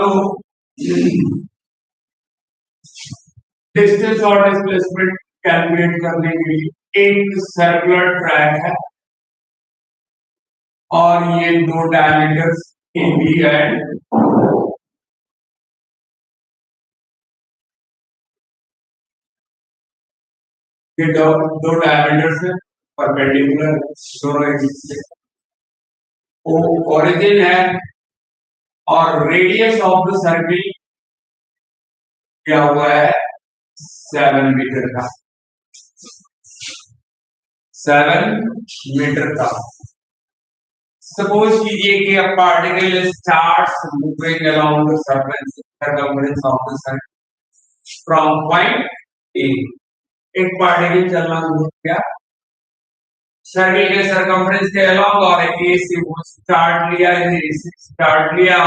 लोग डिस्टेंस और displacement calculate करने के लिए एक सर्कुलर ट्रैक है और ये दो डायमीटर्स ए बी एंड ये दो डायमीटर्स है परपेंडिकुलर दोनों एक्सिस से ओरिजिन है और रेडियस ऑफ द सर्किल क्या हुआ है 7 मीटर का 7 मीटर का सपोज कीजिए कि a particle starts moving along the surface circumference of the circle from point A एक पार्टिकल चलना शुरू किया सर्किल के सरकमफ्रेंस के अलोंग और ए से वो स्टार्ट लिया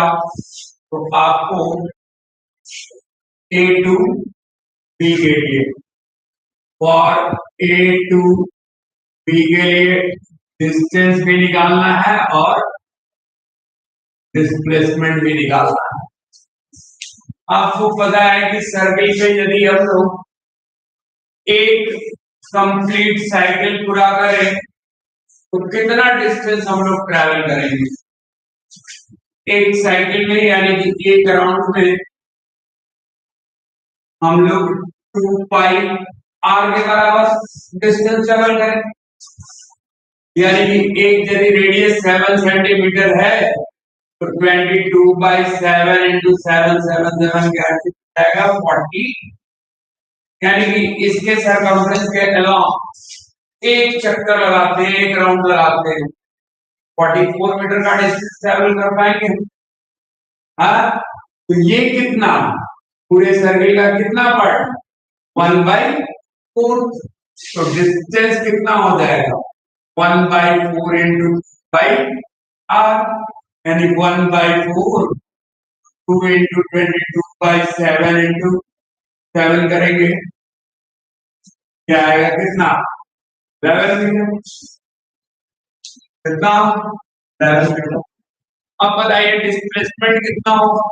तो आपको ए टू बी के लिए और ए टू बी के लिए डिस्टेंस भी निकालना है और डिस्प्लेसमेंट भी निकालना है। आपको पता है कि सर्किल पे यदि हम लोग एक कंप्लीट साइकिल पूरा करें तो कितना डिस्टेंस हम लोग ट्रैवल करेंगे एक साइकिल में, यानी कि एक राउंड में हम लोग 2 पाई आर के बराबर डिस्टेंस ट्रैवल करें, यानी कि एक यदि रेडियस 7 सेंटीमीटर है तो 22/7 into 7 क्या आएगा 40, यानी कि इसके सरकमफ्रेंस के अलोंग एक चक्कर लगाते हैं, एक राउंड लगाते हैं 44 मीटर का डिस्टेंस ट्रैवल कर पाएंगे। हाँ, तो ये कितना पूरे सर्किल का कितना पार्ट 1/4, तो डिस्टेंस कितना हो जाएगा 1/4 into by r, यानी 1/4 2 into 22/7 into 7 करेंगे क्या आएगा कितना 11 मीटर, कितना 11 मीटर। अब बताइए डिस्प्लेसमेंट कितना होगा,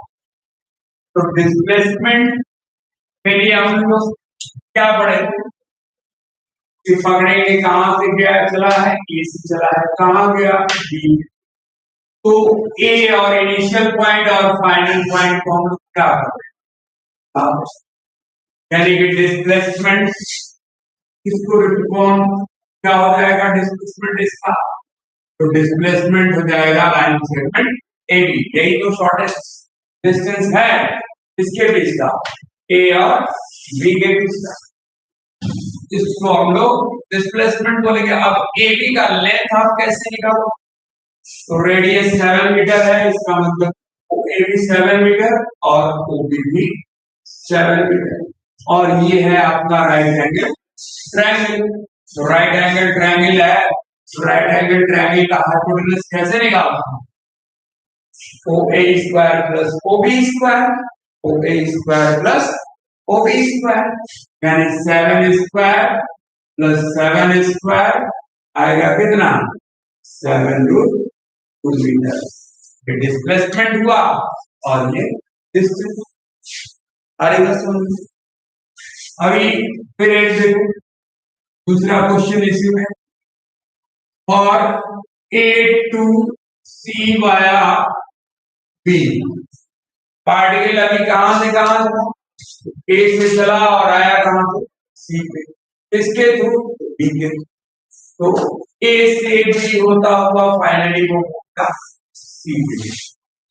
तो डिस्प्लेसमेंट के लिए हम लोग क्या पढ़े कि पकड़ेंगे कहां से गया चला है ए से चला है कहां गया बी, तो ए और इनिशियल पॉइंट और फाइनल पॉइंट को हम लोग क्या करें, यानी कि डिस्प्लेसमेंट किसको कौन क्या हो जाएगा डिस्प्लेसमेंट इसका, तो डिस्प्लेसमेंट हो जाएगा लाइन सेगमेंट ए बी, यही तो शॉर्टेस्ट डिस्टेंस है इसके बीच का ए और बी के बीच का, इसको हम लोग डिस्प्लेसमेंट बोलेंगे। अब ए बी का लेंथ आप कैसे निकालो, तो रेडियस 7 मीटर है, इसका मतलब ए बी 7 मीटर और ओ बी भी 7 मीटर, और ये है आपका राइट एंगल ट्रायंगल, तो राइट एंगल ट्रायंगल है, राइट एंगल ट्रायंगल का हाइपोटेनस कैसे निकालना, OA square plus OB square, OA square plus OB square, यानी 7 स्क्वायर प्लस 7 स्क्वायर आएगा कितना 7√2 मीटर, ये डिस्प्लेसमेंट हुआ और ये डिस्टेंस। अरे बस अभी फिर एक देखो दूसरा क्वेश्चन इसी में, और A to C via B particle अभी कहां से A से चला और आया कहां से C पे, इसके थ्रू B के, तो A से B होता हुआ फाइनली वो होगा C पे।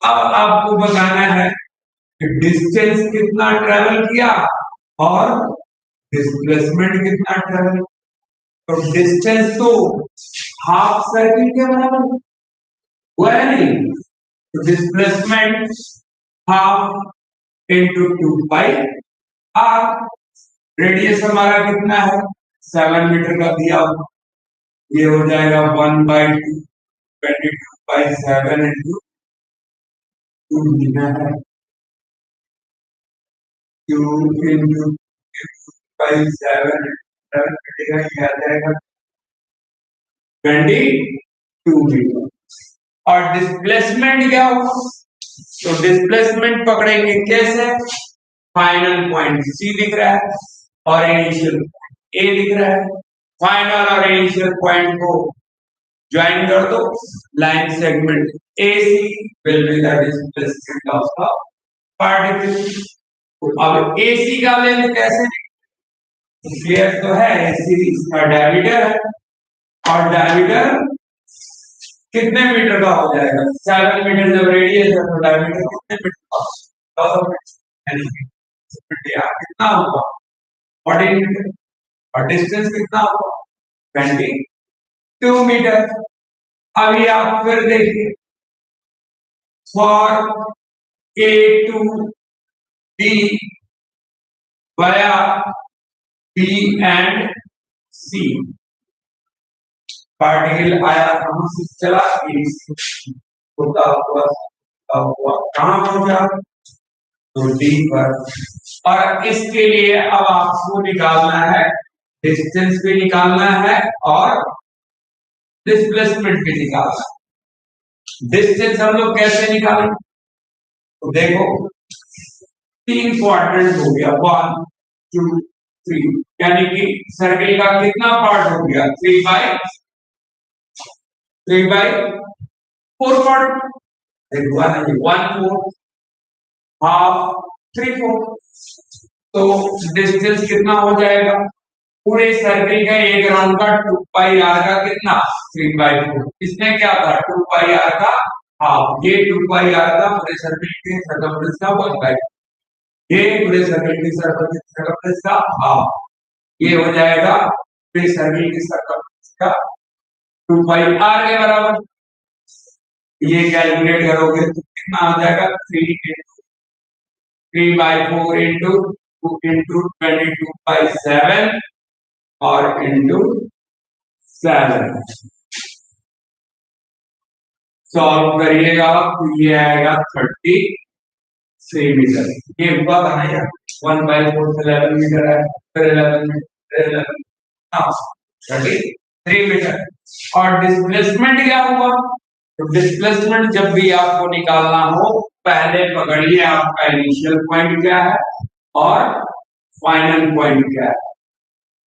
अब आपको बताना है कि डिस्टेंस कितना ट्रेवल किया और डिस्प्लेसमेंट कितना ट्रेवल, तो डिस्टेंस तो हाफ सर्किल के बराबर हुआ है नहीं, तो displacement half into 2 pi r, radius हमारा कितना है 7 मीटर का दिया, ये हो जाएगा 1/2 22/7 इंटू 2 मीटर है, 2 इंटू 2/7 कटेगा, ये आ जाएगा 22 मीटर, और डिस्प्लेसमेंट क्या होगा तो डिस्प्लेसमेंट पकड़ेंगे कैसे? फाइनल पॉइंट सी दिख रहा है और इनिशियल ए दिख रहा है। फाइनल और इनिशियल पॉइंट को ज्वाइन कर दो, line segment AC will be the displacement of the particle. अब AC का लेंथ कैसे? क्लियर तो है, AC इसका डायमीटर है और डायमीटर कितने मीटर का हो जाएगा? 7 मीटर जब रेडियस है तो डायमीटर कितने मीटर का? 10 मीटर। कितना होगा? 14 मीटर। और डिस्टेंस कितना होगा? 22 मीटर। अभी आप फिर देखिए, for A to B via B and C, particle आया कहां से? चला होता हुआ कहां पहुंचा? तो डी पर। और इसके लिए अब आपको निकालना है, डिस्टेंस भी निकालना है और डिस्प्लेसमेंट भी निकालना है। डिस्टेंस हम लोग कैसे निकालेंगे? तो देखो, 3 क्वाड्रेंट हो गया, 1 2 3, यानी कि सर्किल का कितना पार्ट हो गया? 3/4 पार्ट। 1/4, हाफ, 3/4। तो डिस्टेंस कितना हो जाएगा? पूरे सर्किल का एक राउंड का 2πr का कितना? 3/4। इसमें क्या था? 2πr का हाफ। ये 2πr का पूरे सर्किल के सर्कमफ्रेंस का 1/4। ये पूरे सर्किल की सर्कमफ्रेंस का हाफ। ये हो जाएगा पूरे सर्किल की सर्कमफ्रेंस का 2πr के बराबर। ये कैलकुलेट करोगे तो कितना आ जाएगा? 3/4 इंटू 2 इंटू 22/7 और इंटू 7। सॉल्व करिएगा तो ये आएगा 33 मीटर। ये हुआ कहा यार? 1/4 से 11 मीटर है, फिर 11 मीटर, 11, हाँ 33 मीटर। और डिस्प्लेसमेंट क्या हुआ? तो डिस्प्लेसमेंट जब भी आपको निकालना हो, पहले पकड़िए आपका इनिशियल पॉइंट क्या है और फाइनल पॉइंट क्या है,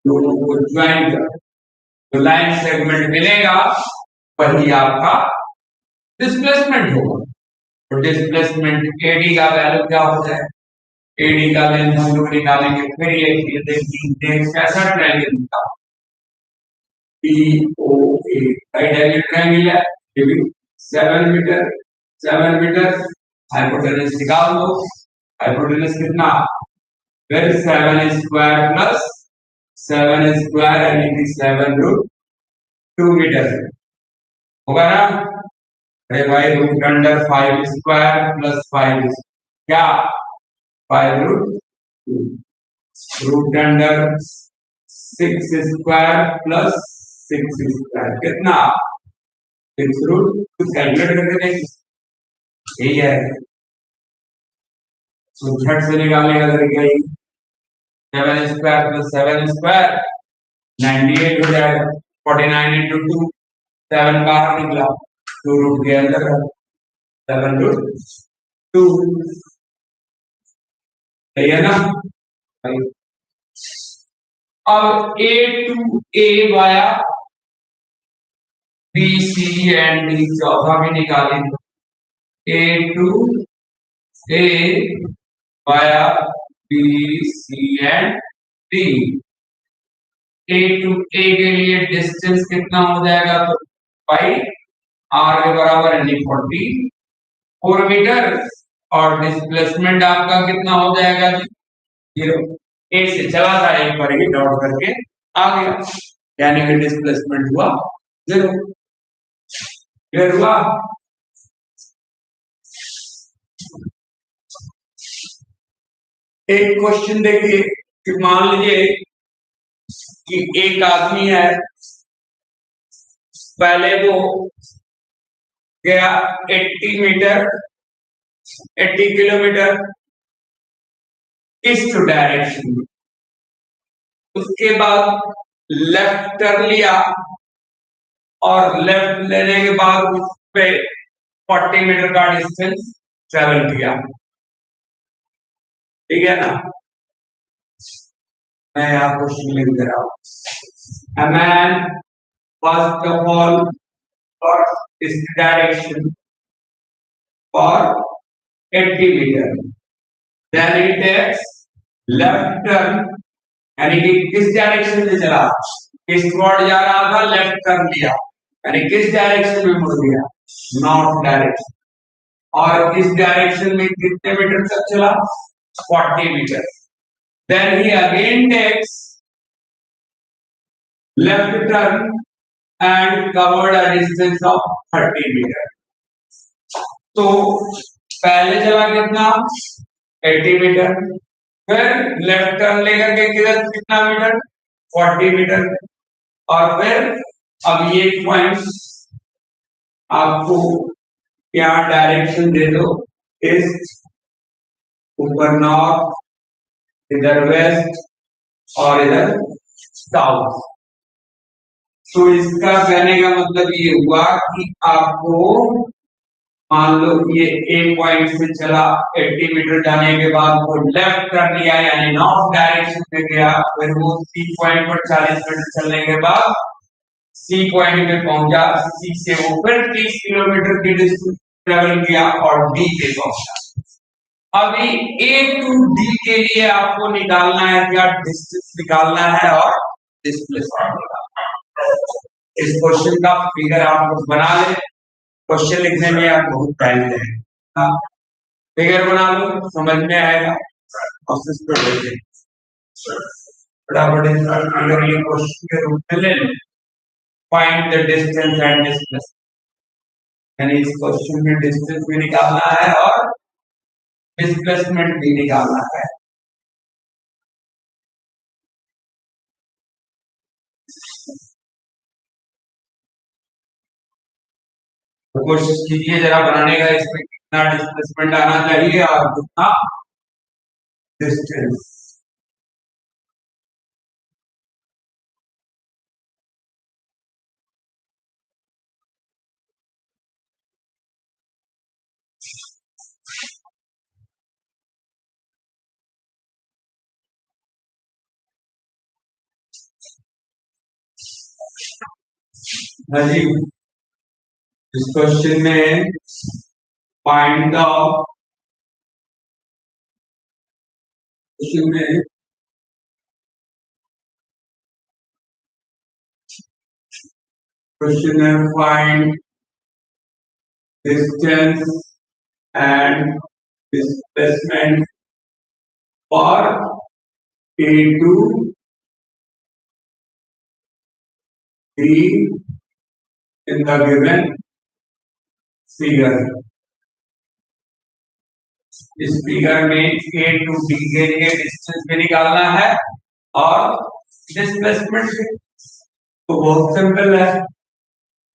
दोनों को ज्वाइन कर तो लाइन सेगमेंट मिलेगा, वही आपका डिस्प्लेसमेंट होगा। तो डिस्प्लेसमेंट एडी का वैल्यू क्या हो जाए? एडी का लेंथ हम लोग निकालेंगे। फिर ये देखिए कैसा ट्रायंगल था, POA डायरेक्ट ट्रायंगल है, ये भी 7 मीटर 7 मीटर। हाइपोटेनस निकाल दो। हाइपोटेनस कितना? फिर 7 स्क्वायर प्लस 7 स्क्वायर यानी कि 7√2 मीटर होगा ना? अरे भाई रूट अंडर 5 स्क्वायर प्लस 5 क्या? 5√2। Root under 6 square plus 6 square कितना? 6√2। कैलकुलेट करके देखिए, यही है। तो झट से निकालने का तरीका ही, 7 स्क्वायर प्लस 7 स्क्वायर 98 हो जाएगा। 49 इंटू 2, 7 बाहर निकला, 2 रूट के अंदर है, 7√2 सही है ना? अब A to A via B C and D चौथा भी निकालेंगे। A to A via B C and D। A to A के लिए डिस्टेंस कितना हो जाएगा? तो पाई R के बराबर यानी 44 मीटर। और डिस्प्लेसमेंट आपका कितना हो जाएगा? 0। ए से चला था, एक बार ही डॉट करके आ गया, यानी कि डिस्प्लेसमेंट हुआ 0। क्लियर हुआ? एक क्वेश्चन देखिए कि मान लीजिए कि एक आदमी है, पहले वो गया 80 मीटर 80 किलोमीटर ईस्ट डायरेक्शन में, उसके बाद लेफ्ट टर्न लिया और लेफ्ट लेने के बाद उस पे 40 मीटर का डिस्टेंस ट्रेवल किया, ठीक है ना। मैं यहाँ क्वेश्चन लिख दे रहा हूँ। A man first of all got this direction for 80 meter. Then he takes left turn, यानी कि किस डायरेक्शन में चला, ईस्टवर्ड जा रहा था, लेफ्ट टर्न लिया, यानी किस डायरेक्शन में मुड़ गया, नॉर्थ डायरेक्शन। और इस डायरेक्शन में कितने मीटर तक चला, 40 metre. Then he again takes left turn and covered a distance of 30 meter. तो पहले चला कितना, 80 मीटर, फिर लेफ्ट टर्न लेकर के किधर कितना मीटर, 40 मीटर, और फिर अब ये पॉइंट्स आपको यहाँ डायरेक्शन दे दो, ईस्ट, ऊपर नॉर्थ, इधर वेस्ट और इधर साउथ। तो इसका कहने का मतलब ये हुआ कि आपको मान लो ये ए पॉइंट से चला, 80 मीटर जाने के बाद वो लेफ्ट टर्न लिया, यानी नॉर्थ डायरेक्शन में गया, फिर वो सी पॉइंट पर 40 मीटर चलने के बाद सी पॉइंट पे पहुंचा, सी से वो फिर 30 किलोमीटर की डिस्टेंस ट्रेवल किया और डी पे पहुंचा। अभी ए टू डी के लिए आपको निकालना है क्या, डिस्टेंस निकालना है और डिस्प्लेसमेंट निकालना है। इस क्वेश्चन का फिगर आप लोग बना ले, क्वेश्चन लिखने में आप बहुत टाइम लगेगा, फिगर बना लो, समझ में आएगा, ऑफिस पे भेजें, फटाफट फिगर ये क्वेश्चन के रूप में ले लो। Find the distance and displacement, यानी इस क्वेश्चन में डिस्टेंस भी निकालना है और डिस्प्लेसमेंट भी निकालना है। तो कोशिश कीजिए जरा बनाने का, इसमें कितना डिस्प्लेसमेंट आना चाहिए और कितना डिस्टेंस। हाँ जी, इस क्वेश्चन में फाइंड द, क्वेश्चन में find distance and displacement for A to D in the given figure। इस फिगर में A to D के लिए डिस्टेंस भी निकालना है और डिस्प्लेसमेंट भी। तो बहुत सिंपल है,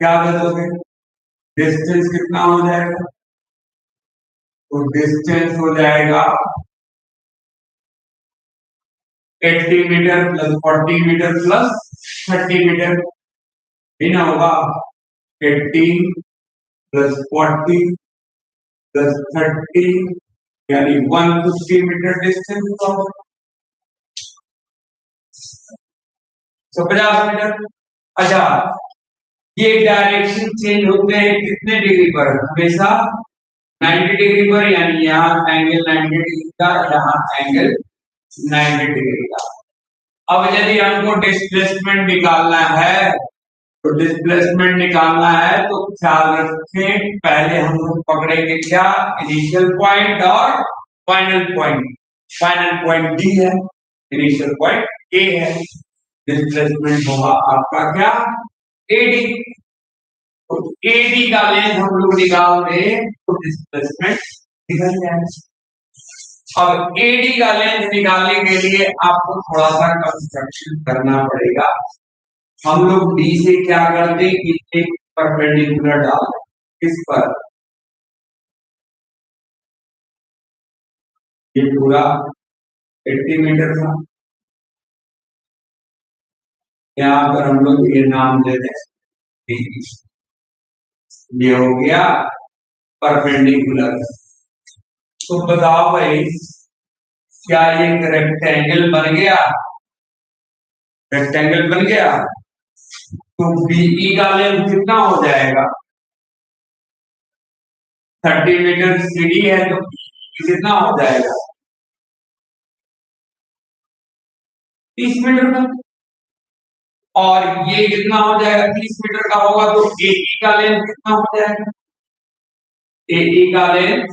क्या करोगे, डिस्टेंस कितना हो जाएगा, तो डिस्टेंस हो जाएगा 80 metre plus 40 metre plus 30 metre, ना होगा 80 प्लस 40 प्लस 30 यानी 150 मीटर डिस्टेंस, तो 50 मीटर। अच्छा, ये डायरेक्शन चेंज होते हैं कितने डिग्री पर, हमेशा 90 डिग्री पर, यानी यहाँ एंगल 90 डिग्री का, यहाँ एंगल 90 डिग्री का। अब यदि हमको डिस्प्लेसमेंट निकालना है, तो डिस्प्लेसमेंट निकालना है तो ख्याल रखें, पहले हम लोग पकड़ेंगे क्या, इनिशियल पॉइंट और final point. Final point D है, इनिशियल पॉइंट ए है, डिस्प्लेसमेंट होगा आपका क्या, एडी। तो एडी का लेंथ हम लोग निकाल दें तो डिस्प्लेसमेंट निकल जाएगा। अब एडी का लेंथ निकालने के लिए आपको थोड़ा सा कंस्ट्रक्शन करना पड़ेगा। हम लोग डी से क्या करते हैं कि एक परपेंडिकुलर डाल दें, इस पर ये पूरा 80 मीटर था, यहाँ पर हम लोग ये नाम दे दें, ये हो गया परपेंडिकुलर। तो बताओ भाई, क्या ये रेक्टेंगल बन गया? रेक्टेंगल बन गया। तो बीई का लेंथ कितना हो जाएगा? 30 मीटर सीढ़ी है तो BE कितना हो जाएगा? 30 मीटर का। और ये कितना हो जाएगा? 30 मीटर का होगा तो एई का लेंथ कितना हो जाएगा? एई का लेंथ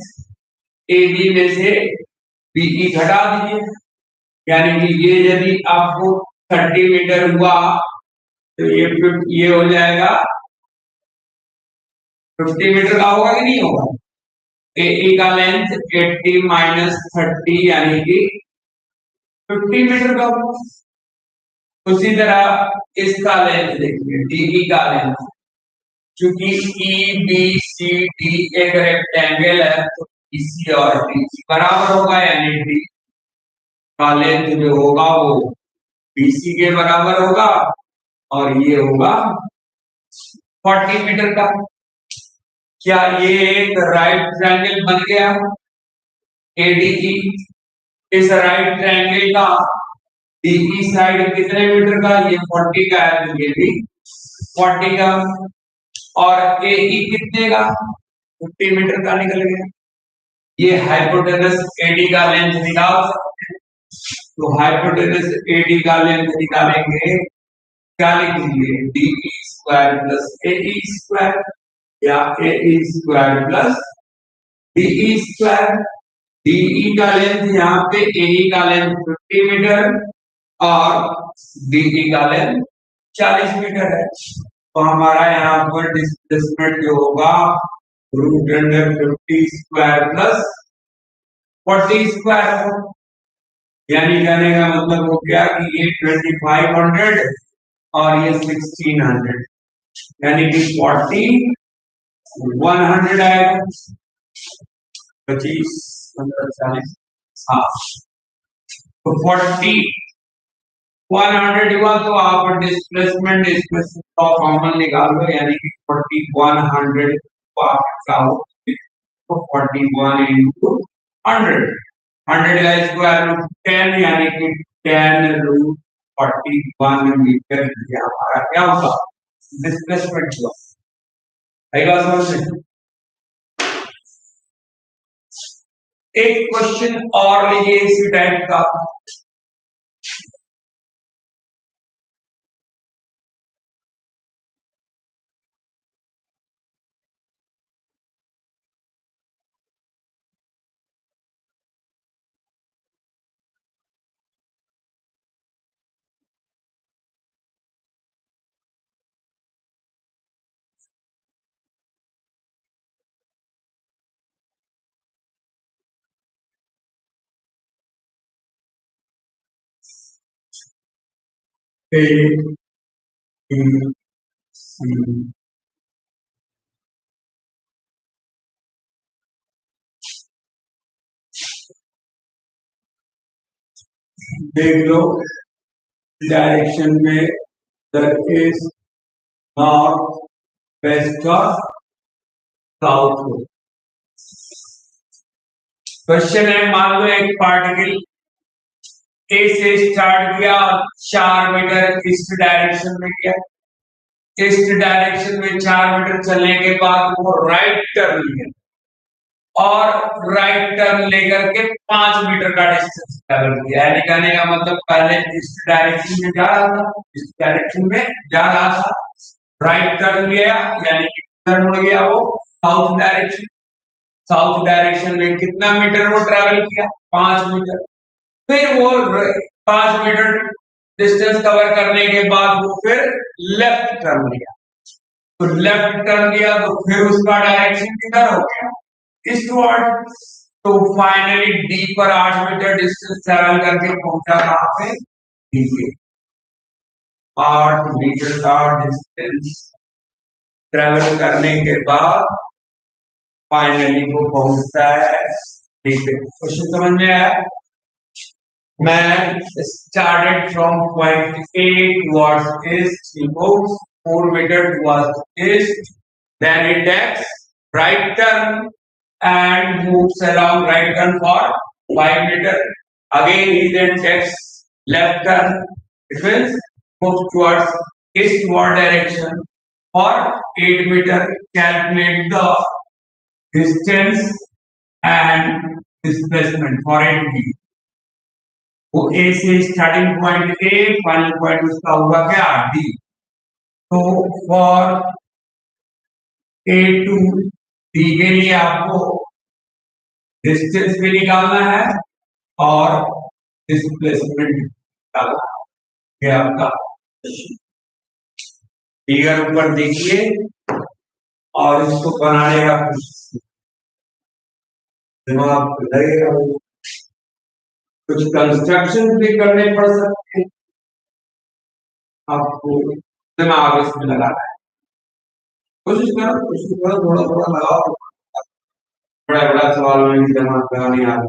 एबी में से बीई घटा दीजिए, यानी कि ये यदि आपको 30 मीटर हुआ तो ये हो जाएगा 50 मीटर का होगा कि नहीं होगा? एई का लेंथ 80 माइनस 30 यानी कि 50 मीटर का होगा। उसी तरह इसका लेंथ देखिए, डीई का लेंथ, क्योंकि ई बी सी डी एक रेक्टेंगल है तो बीसी और डीसी बराबर होगा, यानी डी का लेंथ जो होगा वो बीसी के बराबर होगा और ये होगा 40 मीटर का। क्या ये एक राइट ट्रायंगल बन गया? एडीई। इस राइट ट्रायंगल का डीई साइड कितने मीटर का? ये 40 का है तो ये भी 40 का। और एई कितने का? 50 मीटर का निकल गया। ये हाइपोटेनस एडी का लेंथ निकाल सकते हैं। तो हाइपोटेनस एडी का लेंथ निकालेंगे, क्या लिखेंगे? DE square plus AE square, या AE square plus DE square. DE का लेंथ यहाँ पे एई का लेंथ 50 मीटर और डीई का लेंथ 40 मीटर है। तो हमारा यहाँ पर डिस्प्लेसमेंट जो होगा root under 50 square plus 40 square, यानी कहने का मतलब हो गया कि ये 2500 और ये 1600, यानी कि 40 100 आएगा। 25 40, हाँ। तो 40 100 हुआ तो आप डिस्प्लेसमेंट इसमें से कॉमन निकाल लो, यानी कि 40 100 क्या हो तो 41 इंटू 100, 100 का स्क्वायर रूट 10, यानी कि 10 रूट 41 मीटर, ये हमारा क्या होगा? डिस्प्लेसमेंट हुआ। आएगा समझ में? एक क्वेश्चन और लीजिए इसी टाइप का। ए बी सी, देख लो डायरेक्शन में ईस्ट नॉर्थ वेस्ट और साउथ। क्वेश्चन है, मान लो एक पार्टिकल ए से स्टार्ट किया और 4 मीटर ईस्ट डायरेक्शन में गया। ईस्ट डायरेक्शन में 4 मीटर चलने के बाद वो राइट टर्न लिया और राइट टर्न लेकर के 5 मीटर का डिस्टेंस ट्रेवल किया। यानी कहने का मतलब पहले ईस्ट डायरेक्शन में जा रहा था, ईस्ट डायरेक्शन में जा रहा था, राइट टर्न लिया, यानी कि टर्न हो गया वो साउथ डायरेक्शन। साउथ डायरेक्शन में कितना मीटर वो ट्रेवल किया? 5 मीटर। फिर वो 5 मीटर डिस्टेंस कवर करने के बाद वो फिर लेफ्ट टर्न लिया। तो लेफ्ट टर्न लिया तो फिर उसका डायरेक्शन किधर हो गया? ईस्टवर्ड। तो फाइनली डी पर 8 मीटर डिस्टेंस ट्रेवल करके पहुंचा कहां पे? डी पे। 8 मीटर का डिस्टेंस ट्रेवल करने के बाद फाइनली वो पहुंचता है डी पे। क्वेश्चन समझ में आया? Man started from point A towards east. He moves 4 meters towards east. Then he takes right turn and moves along right turn for 5 meter. Again he then takes left turn. It means moves towards eastward direction for 8 meter. Calculate the distance and displacement for 8 meter. वो ए से starting point A, final point उसका होगा क्या, D. तो for a to D के लिए आपको distance भी निकालना है और डिस्प्लेसमेंट निकालना है. ये आपका फिगर ऊपर देखिए और इसको बनाने का दिमाग लगेगा. कुछ कंस्ट्रक्शन भी करने पड़ सकते हैं, आपको दिमाग इसमें लगाना है. कोशिश करो थोड़ा थोड़ा लगाओ. बड़ा बड़ा सवाल में दिमाग लगाने आ रहा.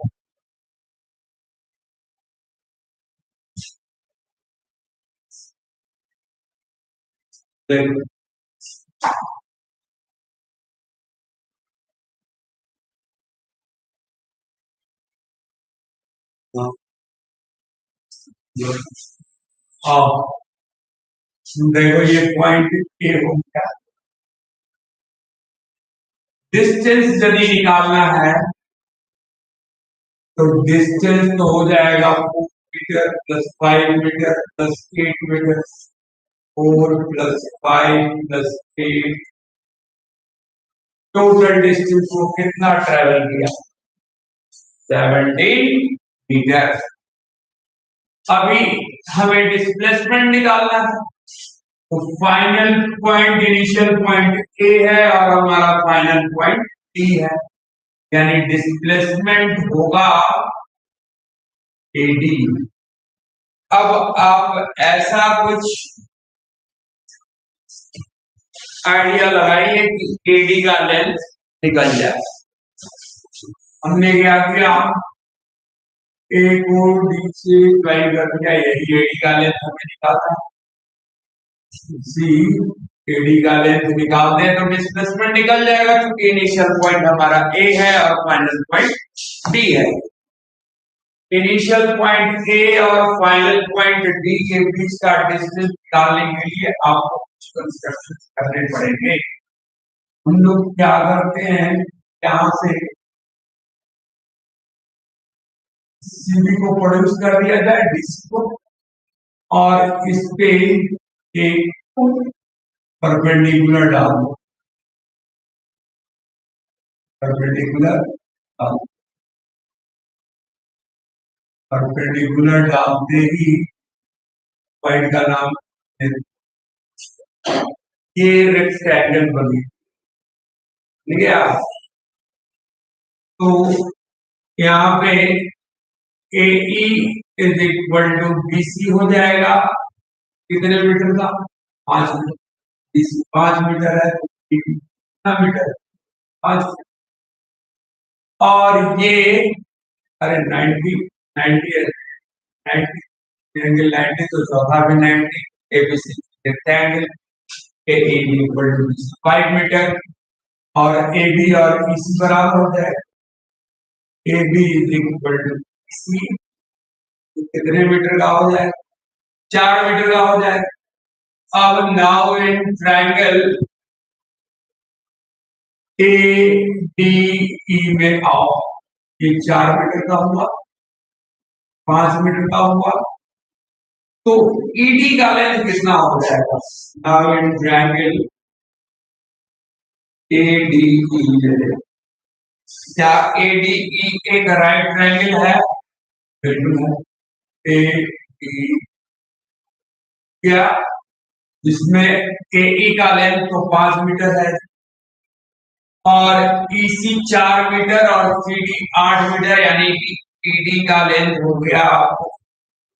देखो ये पॉइंट ए हो गया. डिस्टेंस यदि निकालना है तो डिस्टेंस तो हो जाएगा 4 metre plus 5 metre plus 8 metre. 4 plus 5 plus 8, total distance को कितना ट्रेवल किया, 17 मीटर. अभी हमें डिस्प्लेसमेंट निकालना है. तो फाइनल पॉइंट इनिशियल पॉइंट ए है और हमारा फाइनल पॉइंट डी है, यानी डिस्प्लेसमेंट होगा एडी. अब आप ऐसा कुछ आइडिया लगाइए कि एडी का लेंथ निकल जाए. हमने क्या किया, ए को डी से डिवाइड कर दिया, यही एडी का लेंथ हमें निकालना. सी एडी का लेंथ निकालते हैं तो डिस्प्लेसमेंट निकल जाएगा, क्योंकि इनिशियल पॉइंट हमारा ए है और फाइनल पॉइंट डी है. इनिशियल पॉइंट ए और फाइनल पॉइंट डी के बीच का डिस्टेंस निकालने के लिए आपको कुछ कंस्ट्रक्शन करने पड़ेंगे. हम लोग क्या करते हैं, यहां से सीबी को प्रोड्यूस कर दिया जाए डीसी को, और इस पे एक परपेंडिकुलर डाल दो. परपेंडिकुलर परपेंडिकुलर डालते ही पॉइंट का नाम, ये रेक्टेंगल बनी, ठीक है. तो यहाँ पे A is equal to B C हो जाएगा. कितने मीटर का, 5 मीटर. 5 मीटर है, कितना मीटर, 5. और ये अरे 90 90 है, 90 90 तो चौथा भी 90. ABC rectangle A equal to 5 metre और ए बी और ईसी बराबर हो जाए. A B is equal to C, कितने मीटर का हो जाए, 4 मीटर का हो जाए. अब now in triangle A D E में आओ. ये 4 मीटर का हुआ, 5 मीटर का हुआ, तो ईडी का लेंथ कितना हो जाएगा. Now in triangle A D E, क्या ए डी ई एक राइट ट्रायंगल है, बिल्कुल है. ए डी क्या, जिसमें ए ई का लेंथ तो 5 मीटर है और ईसी 4 मीटर और सीडी 8 मीटर, यानी कि ईडी का लेंथ हो गया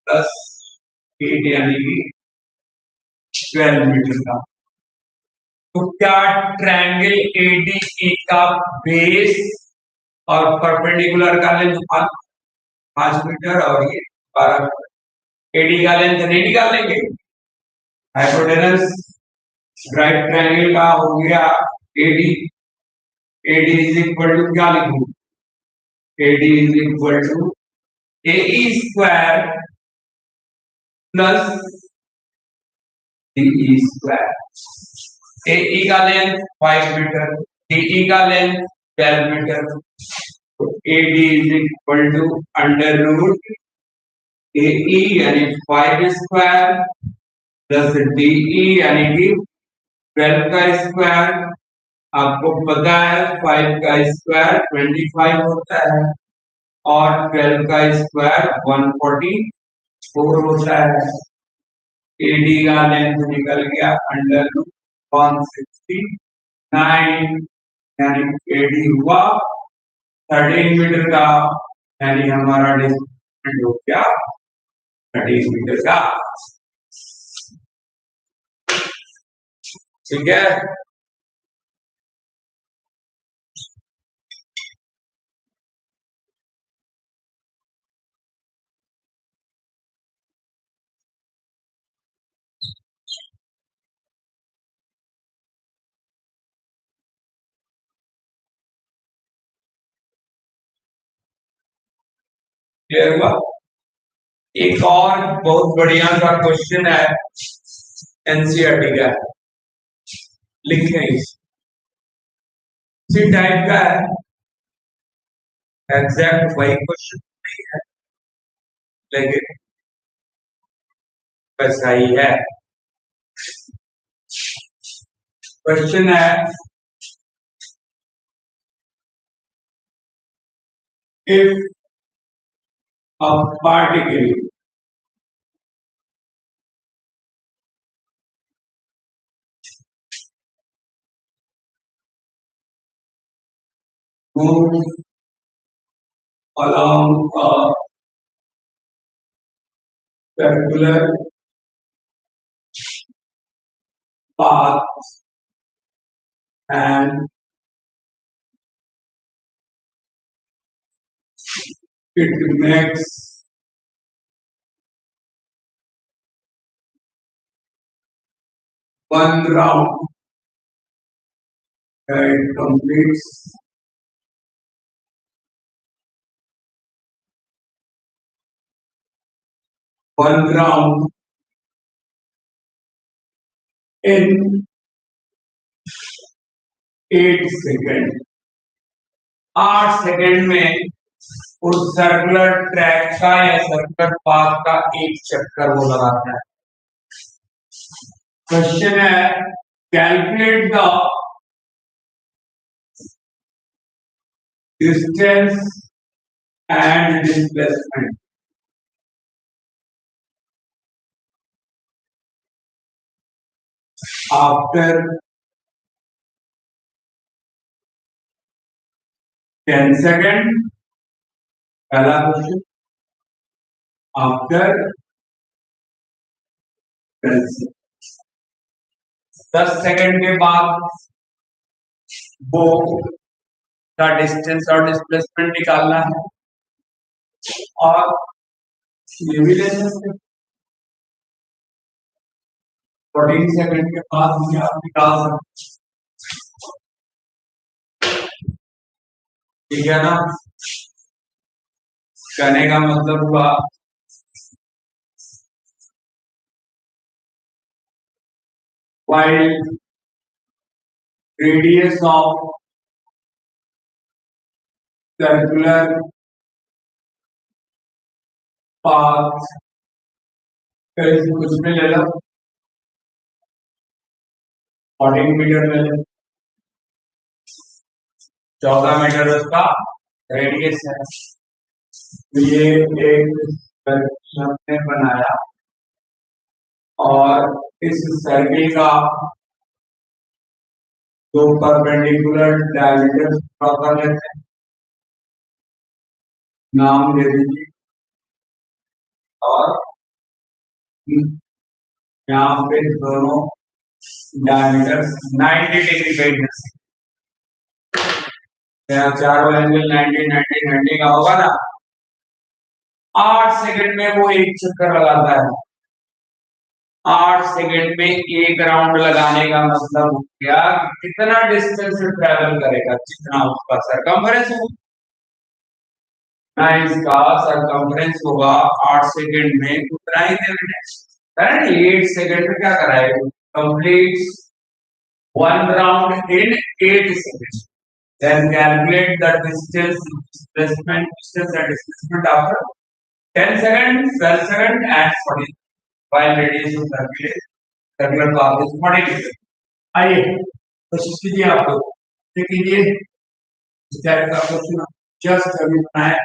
प्लस 8 यानी कि 12 मीटर का. तो क्या ट्रायंगल एडीई का बेस और परपेंडिकुलर का लेंथ 5 मीटर और ये 12 मीटर. एडी का लेंथ नहीं निकालेंगे, हाइपोटेनस राइट ट्रायंगल का हो गया AD AD is equal to क्या लिखूं? AD is equal to AE square plus DE square. AE का लेंथ 5 मीटर, DE का लेंथ 12 मीटर, तो AD is equal to under root AE यानी 5 स्क्वायर प्लस DE यानी कि 12 का स्क्वायर। आपको पता है 5 का स्क्वायर 25 होता है और 12 का स्क्वायर 144 होता है। एडी का लेंथ निकल गया अंडर रूट 169 यानी एडी हुआ 13 मीटर का, यानी हमारा डिस्टेंस हो गया 13 मीटर का। ठीक है, क्लियर हुआ। एक और बहुत बढ़िया सा क्वेश्चन है एनसीईआरटी का, लिखें इसी टाइप का है, एग्जैक्ट वही क्वेश्चन नहीं है लेकिन वैसा ही है। क्वेश्चन है if a particle moves along a circular path and it makes one round, it completes one round in 8 second. 8 second में उस सर्कुलर ट्रैक का या सर्कुलर पाथ का एक चक्कर वो लगाता है। क्वेश्चन है calculate the distance and displacement after 10 second. पहला क्वेश्चन आफ्टर 10 सेकेंड के बाद वो का डिस्टेंस और डिस्प्लेसमेंट निकालना है, और ये भी ले सकते हैं 14 सेकेंड के बाद भी आप निकाल सकते। ठीक है ना, कहने का मतलब हुआ while radius of circular path is कुछ भी ले लो 14 मीटर ले लो, 14 मीटर उसका रेडियस है। तो ये एक सर्कल ने बनाया और इस सर्किल का दो परपेंडिकुलर डायमीटर ड्रॉ कर लेते हैं, नाम दे दीजिए, और यहाँ पे दोनों डायमीटर 90 डिग्री पे इंटरसेक्ट, यहाँ चारों एंगल 90 90 90 का होगा ना। 8 सेकंड में वो एक चक्कर लगाता है, 8 सेकेंड में एक राउंड लगाने का मतलब हो गया कितना डिस्टेंस ट्रेवल करेगा, जितना उसका सरकमफेरेंस होगा। ना इसका सरकमफेरेंस होगा 8 सेकेंड में उतना ही मिनट 8 सेकेंड में क्या कराएगा, complete one round in 8 second. Then calculate the distance and displacement after 10 seconds, 12 seconds, and 40. While radius of circular path is 40 meters. आइए कोशिश कीजिए आप लोग, देखिए इस टाइप का क्वेश्चन जस्ट अभी बनाया,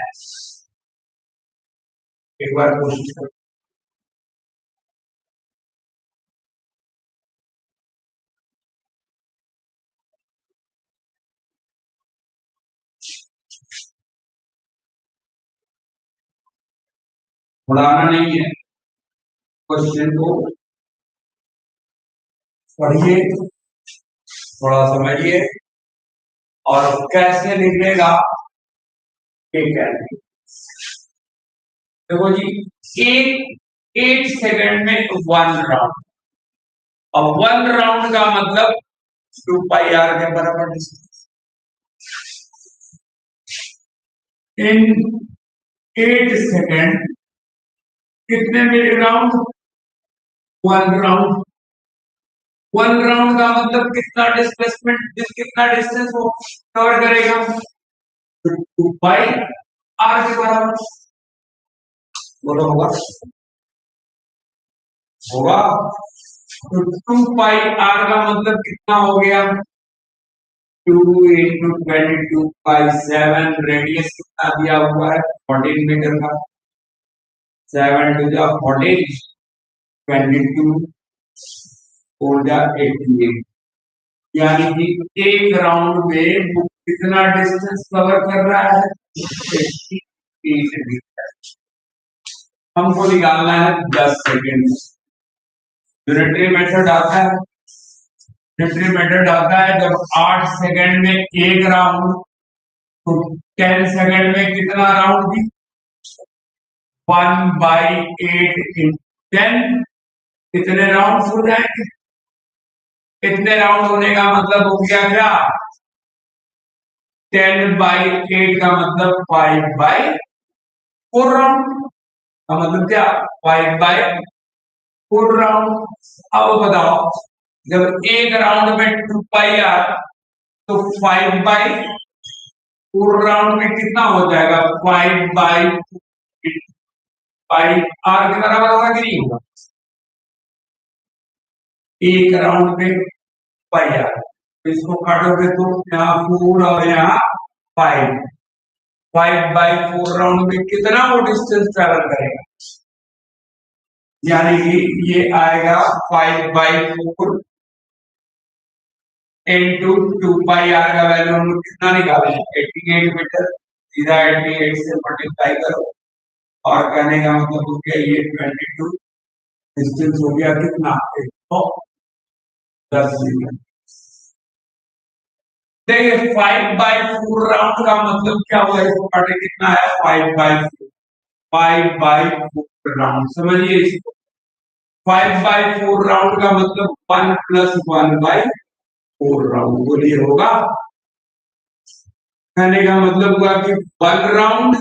एक बार कोशिश करो। उड़ाना नहीं है, क्वेश्चन को पढ़िए, थोड़ा समझिए और कैसे निकलेगा देखो जी, एक 8 सेकेंड में वन राउंड, अब वन राउंड का मतलब 2 पाई आर के बराबर डिस्टेंस इन 8 सेकेंड कितने minute round, one round. One round का मतलब कितना डिस्प्लेसमेंट, कितना डिस्टेंस वो कवर करेगा, तो 2 पाई आर के बराबर। बोलो होगा, होगा। तो 2 पाई आर का मतलब कितना हो गया, 2 into 22 by 7, रेडियस कितना दिया हुआ है 14 मीटर का, 7 to the 14, 22 4 जा 88, यानी कि एक राउंड में वो कितना डिस्टेंस कवर कर रहा है, 88 मीटर। हमको निकालना है 10 सेकेंड। यूनिटरी मेथड आता है, यूनिटरी मेथड आता है जब 8 सेकेंड में एक राउंड, तो 10 सेकेंड में कितना राउंड भी, 1/8 इन 10, कितने राउंड हो जाएंगे, इतने राउंड होने का मतलब हो गया क्या, 10/8 का मतलब 5/4 राउंड का मतलब क्या, 5/4 राउंड। अब बताओ, जब एक राउंड में 2 पाई आर, तो 5/4 राउंड में कितना हो जाएगा, 5/4 पाई आर के बराबर होगा कि नहीं होगा, एक राउंड में पाई आर, तो इसको काटोगे तो यहाँ 4 और यहाँ 5, 5/4 राउंड में कितना वो डिस्टेंस ट्रेवल करेगा, यानी कि ये आएगा 5/4 इंटू 2 पाई आर का वैल्यू हम लोग कितना निकाले, 88 मीटर, सीधा 88 से मल्टीप्लाई करो और कहने का मतलब हो गया ये 22, डिस्टेंस हो गया कितना, 110 मीटर। देखिए 5/4 राउंड का मतलब क्या हुआ, इसको काटे कितना है, 5/4 राउंड, समझिए इसको। 5/4 राउंड का मतलब 1 + 1/4 राउंड, बोलिए होगा, कहने का मतलब हुआ कि 1 राउंड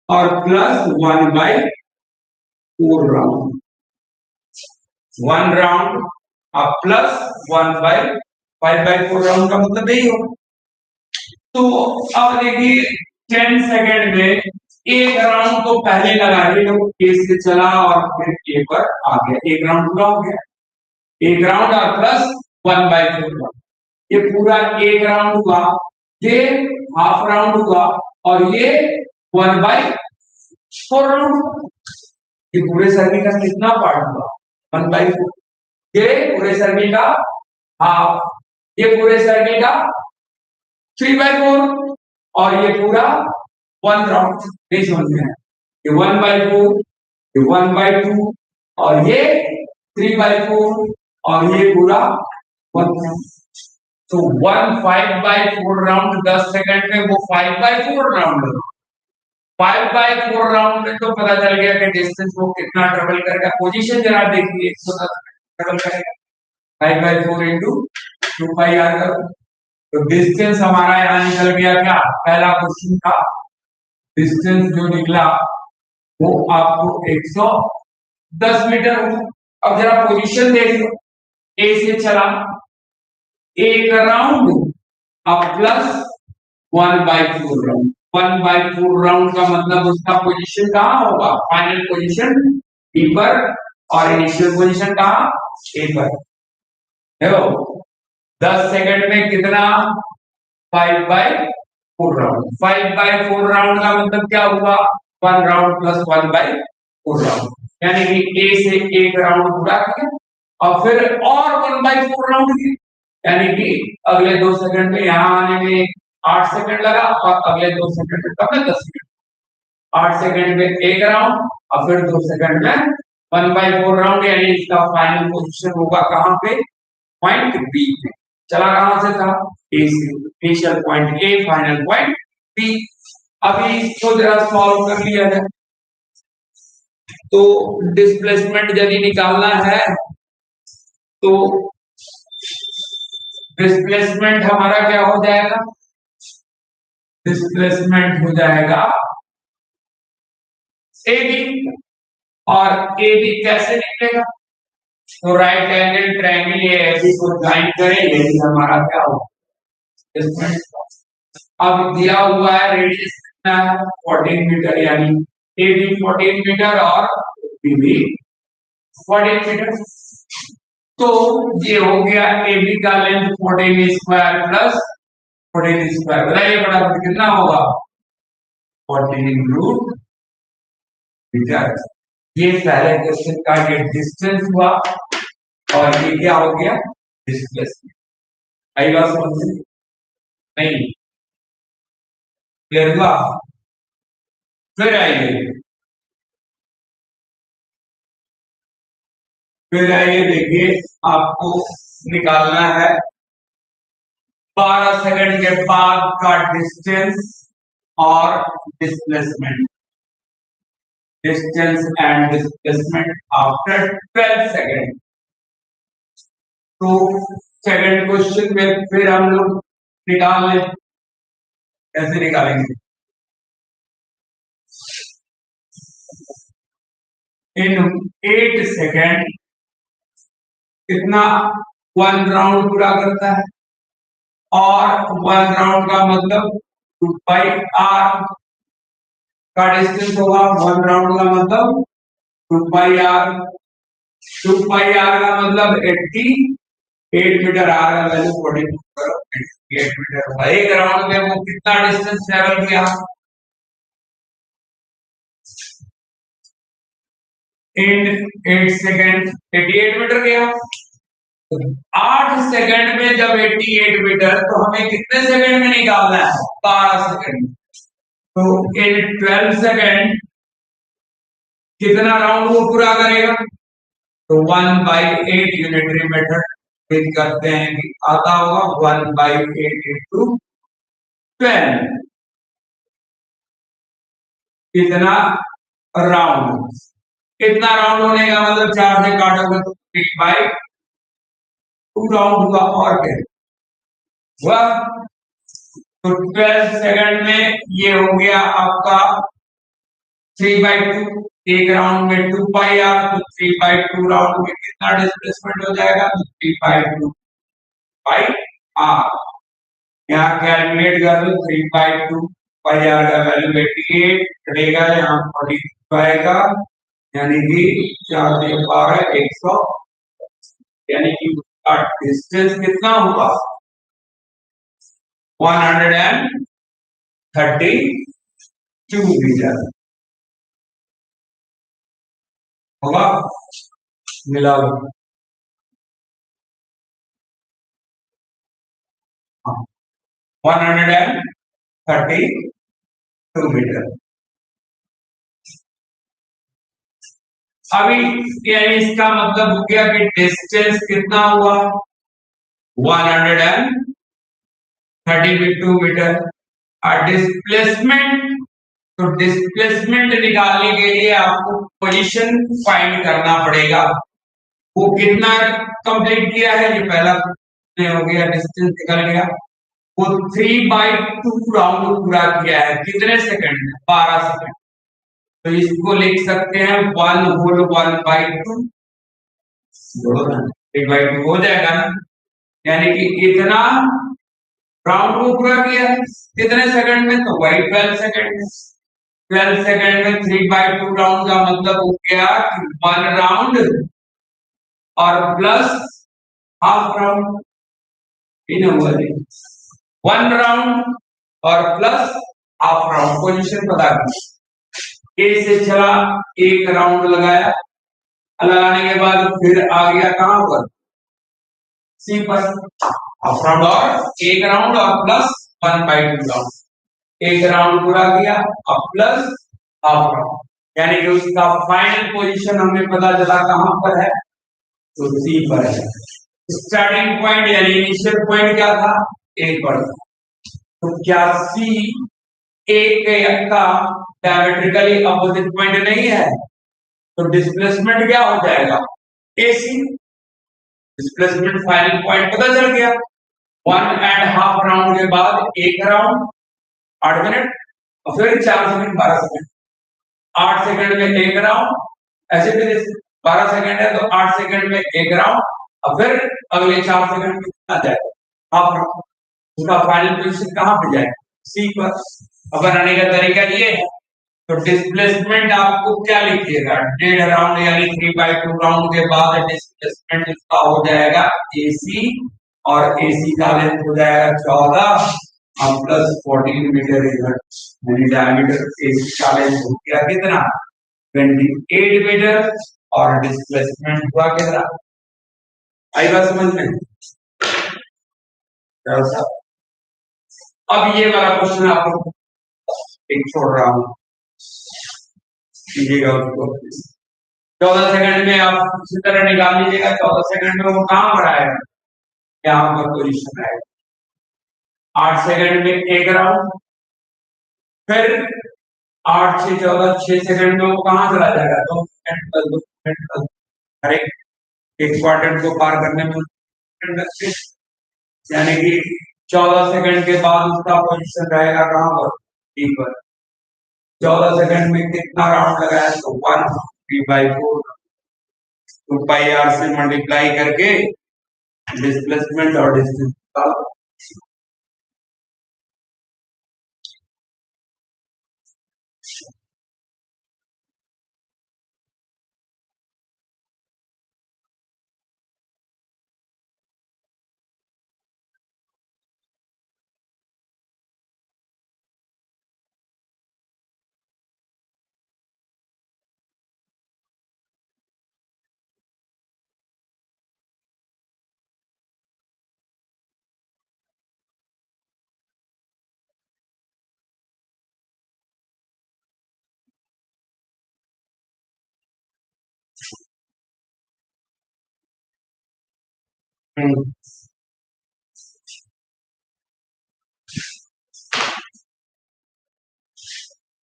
और प्लस 1/4 राउंड, 1 राउंड और प्लस 1/5/4 राउंड का मतलब यही हो। तो अब देखिए 10 सेकेंड में एक राउंड तो पहले लगाए, ए से चला और फिर ए पर आ गया, एक राउंड पूरा हो गया, एक राउंड और प्लस 1/4, ये पूरा एक राउंड हुआ, ये हाफ राउंड हुआ और ये 1/4 राउंड, ये पूरे सर्किल का कितना पार्ट हुआ, 1/4, ये पूरे सर्किल का हाफ, ये पूरे सर्किल का 3/4 और ये पूरा 1 राउंड, नहीं समझ में, ये 1/4, ये 1/2 और ये 3/4 और ये पूरा 1 राउंड, तो 1 5/4 राउंड 10 सेकंड में वो 5/4 राउंड 5/4 राउंड में तो पता चल गया कि डिस्टेंस वो कितना ट्रेवल करेगा। पोजीशन जरा देखिए 110 ट्रेवल करेगा 5/4 इंटू 2πr करो तो डिस्टेंस हमारा यहाँ निकल गया क्या, पहला क्वेश्चन था डिस्टेंस जो निकला वो आपको 110 मीटर हुआ। अब जरा पोजीशन देख लो, ए से चला एक राउंड अब प्लस 1/4 राउंड। 1/4 राउंड का मतलब उसका पोजीशन कहाँ होगा, फाइनल पोजीशन बी पर और इनिशियल पोजीशन कहाँ ए पर। देखो 10 सेकंड में कितना 5/4 राउंड। 5/4 राउंड का मतलब क्या हुआ 1 राउंड प्लस 1/4 राउंड, यानी कि ए से एक राउंड पूरा किया और फिर और 1/4 राउंड किया, यानी कि अगले 2 सेकंड में यहाँ आने में 8 सेकंड लगा और अगले 2 सेकंड में कब 10 सेकंड। 8 सेकंड में एक राउंड और फिर 2 सेकंड में 1/4 राउंड, यानी इसका फाइनल पोजीशन होगा कहाँ पे, पॉइंट बी पे। चला कहां से था, ए से, initial point A final point B. अभी इसको जरा सॉल्व कर लिया जाए तो डिस्प्लेसमेंट यदि निकालना है तो डिस्प्लेसमेंट हमारा क्या हो जाएगा, डिस्प्लेसमेंट हो जाएगा ए बी। और ए बी कैसे निकलेगा, तो right angle triangle A B को ज्वाइन करें, यही हमारा क्या होगा डिस्प्लेसमेंट। अब दिया हुआ है रेडियस कितना है 14 मीटर, यानी ए बी 14 मीटर और बी भी 14 मीटर। तो ये हो गया ए बी का लेंथ 14 स्क्वायर प्लस 14 स्क्वायर, बताइए बराबर कितना होगा 14 रूट मीटर। ये पहले क्वेश्चन का ये डिस्टेंस हुआ और ये क्या हो गया डिस्प्लेसमेंट। आई बात समझ नहीं, क्लियर हुआ। फिर आइए देखिए आपको निकालना है 12 सेकंड के बाद का डिस्टेंस और displacement, distance and displacement after 12 second. तो सेकंड क्वेश्चन में फिर हम लोग निकाल लें, कैसे निकालेंगे, इन 8 सेकंड कितना 1 राउंड पूरा करता है और 1 राउंड का मतलब 2πr का डिस्टेंस होगा। 1 राउंड का मतलब 2πr, 2πr का मतलब 88 मीटर, आर का वैल्यू 48 मीटर होगा। एक राउंड में वो कितना डिस्टेंस ट्रेवल किया इन 8 सेकंड 88 मीटर गया। 8 सेकंड में जब 88 मीटर तो हमें कितने सेकंड में निकालना है 12 सेकंड। तो इन 12 सेकंड कितना राउंड वो पूरा करेगा, तो 1/8 यूनिटरी मेथड फिर करते हैं कि आता होगा 1/8 इंटू 12 कितना राउंड, कितना राउंड होने का मतलब 4 से काटोगे तो 3/2 राउंड हुआ और क्या हुआ। तो 12 सेकंड में ये हो गया आपका 3/2, एक राउंड में 2πr, तो 3/2 राउंड में कितना डिस्प्लेसमेंट हो जाएगा, 3/2 बाई आर। यहाँ कैलकुलेट कर लो 3/2 पाई आर का वैल्यू 88 कटेगा, यहाँ 42 आएगा, यानी कि 4 से 12 100, यानी कि उसका डिस्टेंस कितना हुआ 132 मीटर होगा। मिला 132 मीटर। अभी यानी इसका मतलब हो गया कि डिस्टेंस कितना हुआ 132 मीटर और डिस्प्लेसमेंट तो डिस्प्लेसमेंट निकालने के लिए आपको पोजीशन फाइंड करना पड़ेगा। वो कितना कंप्लीट किया है, ये पहला हो गया, डिस्टेंस निकल गया। वो 3/2 राउंड पूरा किया है, कितने सेकंड में? 12 सेकंड। तो इसको लिख सकते हैं 1/1/2, 3/2 हो जाएगा ना। यानी कि इतना राउंड को पूरा किया है कितने सेकंड में? तो वही 12 सेकंड में। 12 सेकंड में 3/2 राउंड का मतलब हो गया कि 1 राउंड और प्लस हाफ राउंड, इन हुआ 1 राउंड और प्लस हाफ राउंड। पोजीशन पता की, ए से चला, एक राउंड लगाया, लगाने के बाद फिर आ गया कहां पर? सी पर। हाफ राउंड और एक राउंड और प्लस 1/2 राउंड, एक राउंड पूरा किया और प्लस हाफ राउंड, यानी कि उसका फाइनल पोजीशन हमें पता चला कहां पर है? तो सी पर है। स्टार्टिंग पॉइंट यानी इनिशियल पॉइंट क्या था? ए पर। तो क्या सी ए के का डायमेट्रिकली अपोजिट पॉइंट नहीं है? तो डिस्प्लेसमेंट क्या हो जाएगा? एसी। डिस्प्लेसमेंट फाइनल पॉइंट पता चल गया। 1.5 राउंड के बाद एक राउंड 8 मिनट और फिर 4 सेकंड 12 सेकंड, 8 सेकंड में एक राउंड, ऐसे फिर 12 सेकंड है तो 8 सेकंड में एक राउंड और फिर अगले 4 सेकंड में कितना जाएगा? Half round. उसका फाइनल पोजीशन कहां पे जाएगा? सी पर। अब बनाने का तरीका ये है। तो डिस्प्लेसमेंट आपको क्या लिखिएगा? 1.5 राउंड यानी 3/2 राउंड के बाद डिस्प्लेसमेंट इसका हो जाएगा AC, और AC का लेंथ हो जाएगा 14 और प्लस 14 मीटर इधर, यानी डायमीटर AC का लेंथ हो गया कितना? 28 मीटर और डिस्प्लेसमेंट हुआ कितना? आई बात समझ में? अब ये वाला क्वेश्चन आपको एक छोड़ रहा हूं, कीजिएगा उसको। 14 सेकंड में आप इसी तरह निकाल लीजिएगा। 14 सेकंड में वो कहां पर आएगा? यहाँ पर पोजीशन आएगा। 8 सेकंड में एक राउंड, फिर 8 से 14 6 सेकंड में वो कहां चला जाएगा? 2 सेकंड प्लस 2 सेकंड प्लस हर एक क्वाड्रेंट को पार करने में लगते, यानी कि 14 सेकंड के बाद उसका पोजीशन रहेगा कहां पर? डी पर। 14 सेकंड में कितना राउंड लगाया? तो 1 3/4 2πr से मल्टीप्लाई करके डिस्प्लेसमेंट और डिस्टेंस का।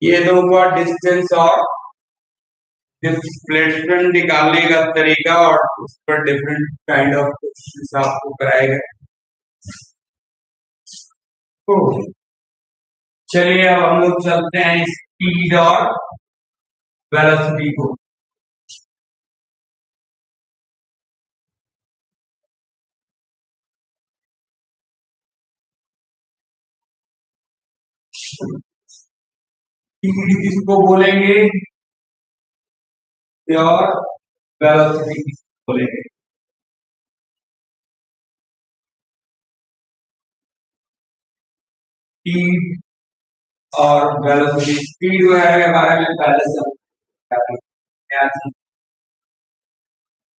ये तो हुआ डिस्टेंस और डिस्प्लेसमेंट निकालने का तरीका, और उस पर डिफरेंट काइंड ऑफ क्वेश्चंस आपको कराए गए। तो चलिए अब हम लोग चलते हैं स्पीड और वेलोसिटी को। स्पीड किसको बोलेंगे और वेलोसिटी किसको बोलेंगे? स्पीड और वेलोसिटी। स्पीड वगैरह के बारे में पहले से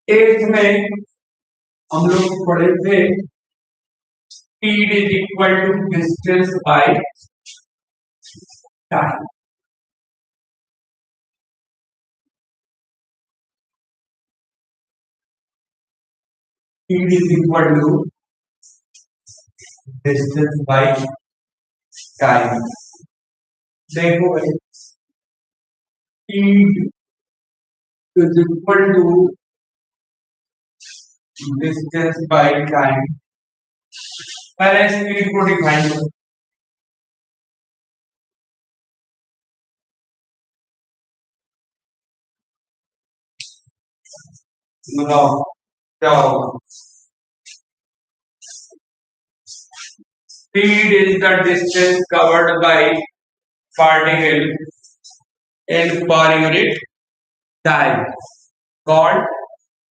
एथ में हम लोग पढ़े थे, speed is equal to distance by time. Speed is equal to distance by time. देखो भाई, speed is equal to distance by time. पहले स्पीड को डिफाइन करो। बताओ क्या होगा? Speed is the distance covered by particle in per unit time called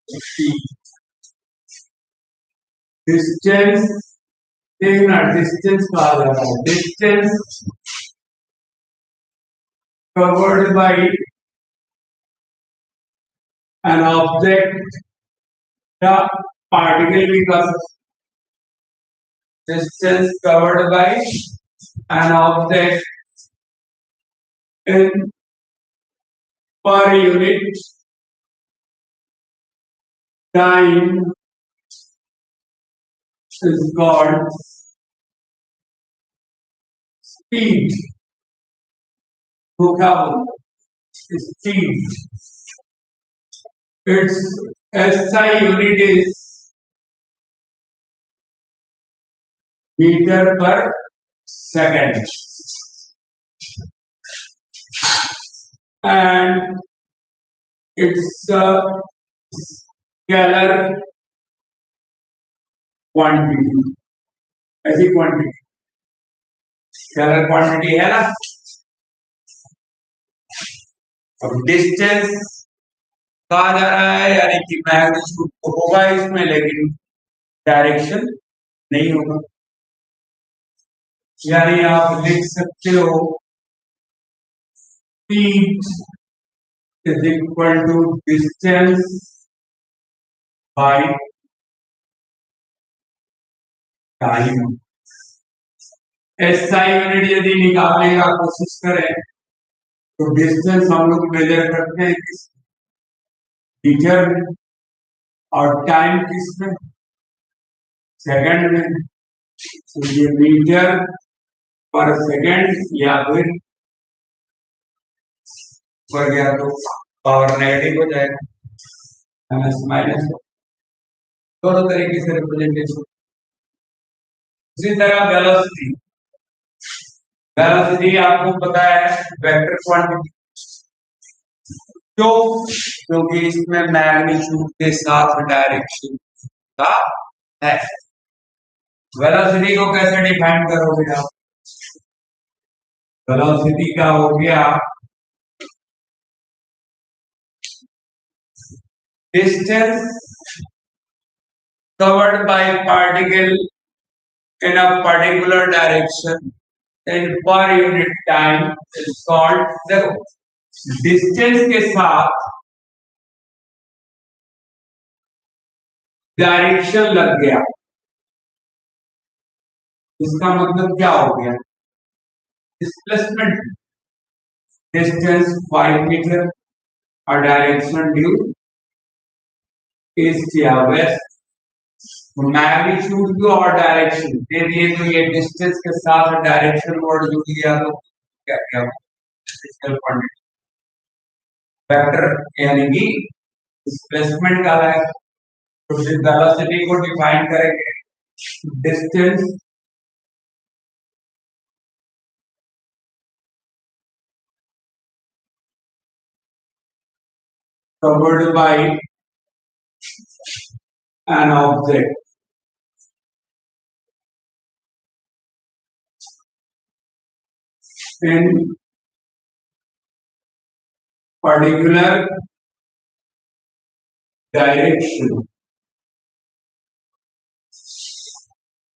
speed. Distance देखना distance कहा जाता है distance covered by an object या particle भी कर distance covered by an object in per unit time is called speed. तो क्या बोलते हैं? Speed. Its SI unit is meter per second, and it's a scalar quantity. ऐसी quantity scalar quantity है ना। अब distance कहा जा रहा है यानी कि मैग्नीट्यूड तो होगा इसमें लेकिन डायरेक्शन नहीं होगा। यानी आप लिख सकते हो speed is equal to distance by time। SI unit यदि निकालने का कोशिश करें तो डिस्टेंस हम लोग मेजर करते हैं किस मीटर में और टाइम किसमें सेकंड में। तो ये मीटर पर सेकंड या फिर पर गया तो पावर नेगेटिव हो जाएगा माइनस माइनस दोनों तरीके से रिप्रेजेंटेशन। इसी तरह वेलोसिटी वेलोसिटी आपको पता है वेक्टर क्वांटिटी क्योंकि इसमें मैग्नीट्यूड के साथ डायरेक्शन का है। वेलोसिटी को कैसे डिफाइन करोगे आप? वेलोसिटी का हो गया distance covered by particle in a particular direction in per unit time is called zero। Distance के साथ डायरेक्शन लग गया इसका मतलब क्या हो गया? डिस्प्लेसमेंट। डिस्टेंस 5 मीटर और डायरेक्शन ड्यू ईस्ट या वेस्ट। मैग्नीट्यूड और डायरेक्शन दे दिए तो ये डिस्टेंस के साथ डायरेक्शन वर्ड जुड़ गया तो क्या क्या फिजिकल क्वांटिटी वेक्टर यानी कि डिस्प्लेसमेंट का है। तो वेलोसिटी को डिफाइन करेंगे distance covered by an object in particular direction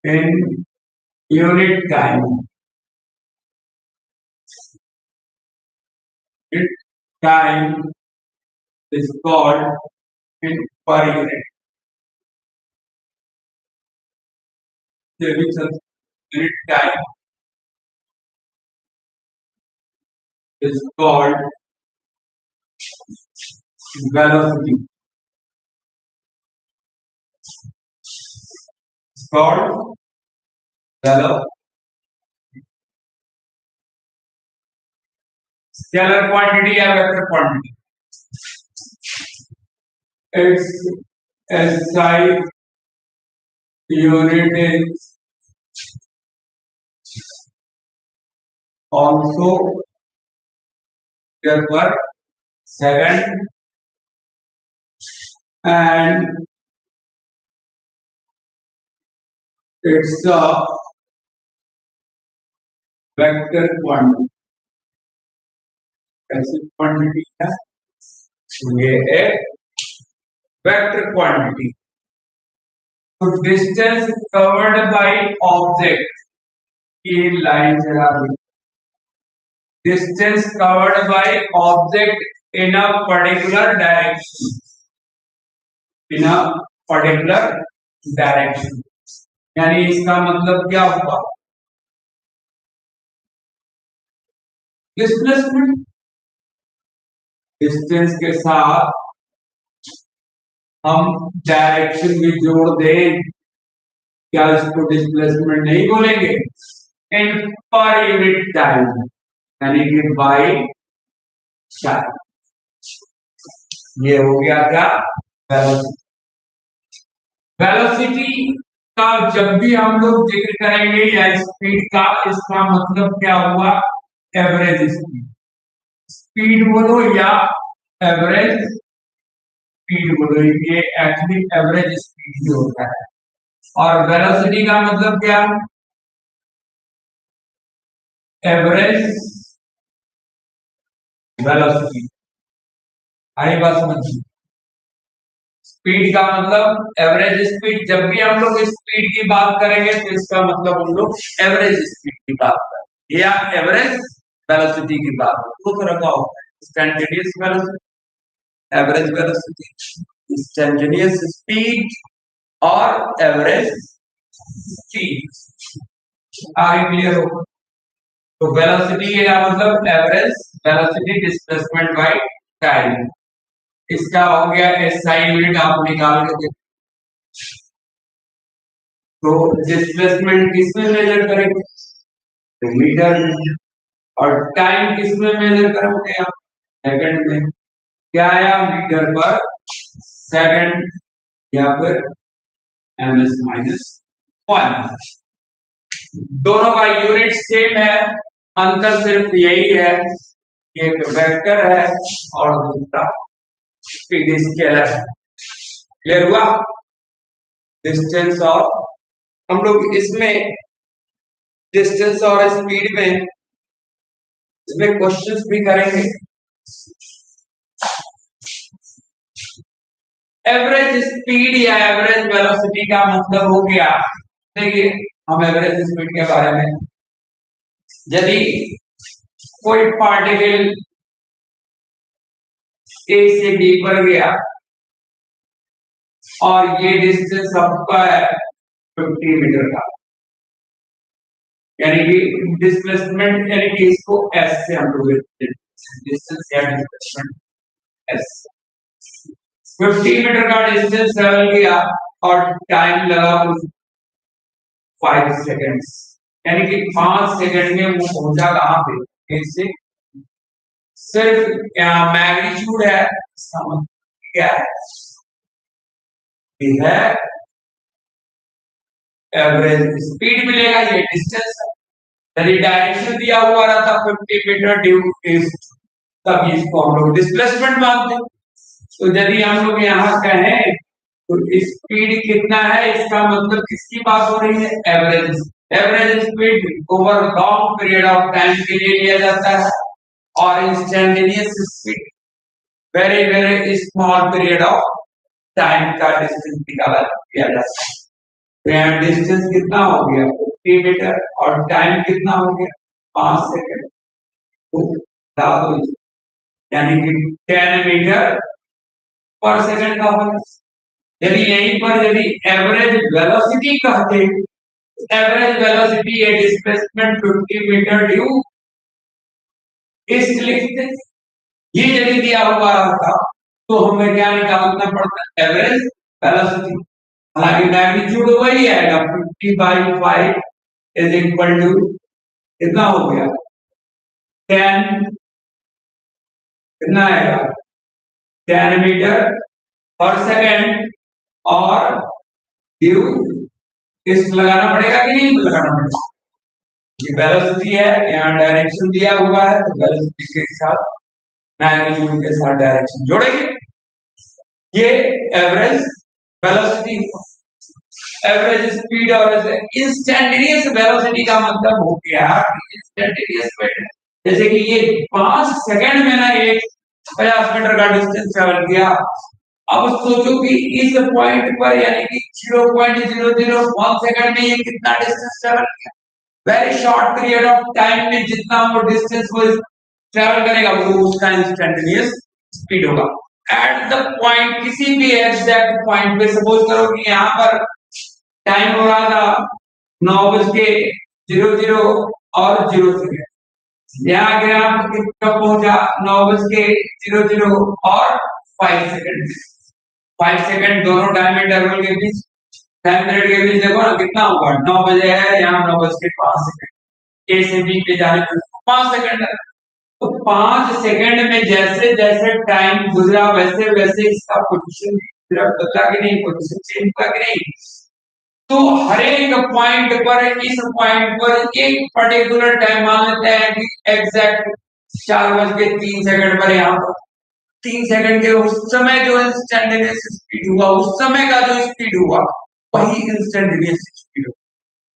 in unit time। Unit time is called in per unit। Unit time is called velocity। It's called velocity। Scalar quantity या vector quantity? its SI unit is also there per second, and it's a vector quantity. कैसी quantity है? ये एक vector quantity. तो distance covered by object की line जरा distance covered by object in a particular direction, in a particular direction. यानी इसका मतलब क्या होगा? डिस्प्लेसमेंट डिस्टेंस के साथ हम डायरेक्शन भी जोड़ दें, क्या इसको डिस्प्लेसमेंट नहीं बोलेंगे? इन पर यूनिट टाइम, यानी कि बाय टाइम. ये हो गया क्या? वेलोसिटी. वेलोसिटी का जब भी हम लोग जिक्र करेंगे या स्पीड का, इसका मतलब क्या हुआ? Average speed. स्पीड बोलो या एवरेज स्पीड बोलो, ये एक्चुअली एवरेज स्पीड ही होता है. और वेलोसिटी का मतलब क्या? Average velocity. आई बात समझिए. स्पीड का मतलब एवरेज स्पीड. जब भी हम लोग स्पीड की बात करेंगे तो इसका मतलब हम लोग एवरेज स्पीड की बात करेंगे या एवरेज वेलोसिटी की बात. दो तरह का होता है, instantaneous velocity, average velocity. Instantaneous speed और एवरेज स्पीड. आगे क्लियर हो? तो वेलोसिटी का मतलब average velocity displacement by time. इसका हो गया एसआई यूनिट, आप निकाल के देखो. तो डिस्प्लेसमेंट किसमें मेजर करेंगे? तो मीटर में. और टाइम किसमें मेजर करोगे आप? सेकंड में. क्या आया? मीटर पर सेकंड या फिर ms माइनस 1. दोनों का यूनिट सेम है, अंतर सिर्फ यही है, एक वेक्टर है और दूसरा स्पीड स्केलर है. क्लियर हुआ? डिस्टेंस और हम लोग इसमें डिस्टेंस और स्पीड में इसमें क्वेश्चंस भी करेंगे. एवरेज स्पीड या एवरेज वेलोसिटी का मतलब हो गया, देखिए हम एवरेज स्पीड के बारे में, यदि कोई पार्टिकल ए से बी पर गया और ये डिस्टेंस आपका है 50 मीटर का, यानी कि डिस्प्लेसमेंट, यानी कि इसको एस से हम लोग डिस्टेंस या डिस्प्लेसमेंट एस. 50 मीटर का डिस्टेंस ट्रेवल किया और टाइम लगा 5 सेकंड्स, यानी कि 5 सेकंड में वो पहुंचा कहां पे? इससे सिर्फ मैग्नीट्यूड है, इसका मतलब क्या है? ये है एवरेज स्पीड मिलेगा, ये डिस्टेंस है. यदि डायरेक्शन दिया हुआ रहता 50 मीटर ड्यू ईस्ट, तब इसको हम लोग डिस्प्लेसमेंट मानते. तो यदि हम लोग यहाँ कहें तो स्पीड कितना है, इसका मतलब किसकी बात हो रही है? Average. Average speed over long period of time के लिए लिया जाता है और instantaneous speed very very small period of time का डिस्टेंस निकाला किया जाता है. तो यहाँ डिस्टेंस कितना हो गया? 50 मीटर और टाइम कितना हो गया? 5 सेकंड. तो यानी कि 10 मीटर पर सेकंड का होगा. यदि यहीं पर यदि एवरेज वेलोसिटी कहते, एवरेज वेलोसिटी ए डिस्प्लेसमेंट 50 मीटर ड्यू ईस्ट लिखते. ये यदि दिया हुआ रहता तो हमें क्या निकालना पड़ता? Average velocity. हालांकि मैग्नीट्यूड वही आएगा, 50/5 इज इक्वल टू कितना हो गया? 10 कितना आएगा 10 मीटर पर सेकेंड और ड्यू इस लगाना पड़ेगा कि नहीं लगाना पड़ेगा। ये वेलोसिटी है, यहाँ डायरेक्शन दिया हुआ है तो वेलोसिटी के साथ मैग्नीट्यूड के साथ डायरेक्शन जोड़ेंगे। ये एवरेज वेलोसिटी, एवरेज स्पीड और इंस्टेंटेनियस वेलोसिटी का मतलब हो गया इंस्टेंटेनियस स्पीड। जैसे कि ये 5 सेकंड में ना एक 50 मीटर का डिस्टेंस ट्रेवल किया। अब सोचो कि इस पॉइंट पर यानी कि 0.001 सेकंड में ये कितना डिस्टेंस ट्रेवल किया। Very short period of time में जितना वो डिस्टेंस वो ट्रेवल करेगा वो उसका इंस्टेंटेनियस स्पीड होगा। एट द पॉइंट किसी भी एग्जैक्ट पॉइंट पे सपोज करो कि यहाँ पर टाइम हो रहा था 9:00 और 0 सेकंड, यहाँ ग्राफ कब पहुंचा 9:00 और 5 सेकंड। 5 सेकंड दोनों टाइम इंटरवल के बीच, टाइम पीरियड के बीच देखो ना कितना होगा 9 बजे है, यहाँ 9:05 सेकंड। ए से बी पे जाने पर 5 सेकंड है। तो 5 सेकंड में जैसे जैसे टाइम गुजरा वैसे वैसे इसका पोजीशन बदला कि नहीं, पोजीशन चेंज हुआ कि नहीं। तो हर एक पॉइंट पर इस पॉइंट पर एक पर्टिकुलर टाइम मान लेते हैं कि एग्जैक्ट 4:03 पर यहाँ पर 3 सेकंड के उस समय जो इंस्टेंटेनियस स्पीड हुआ, उस समय का जो स्पीड हुआ वही इंस्टेंटेनियस स्पीड हुआ।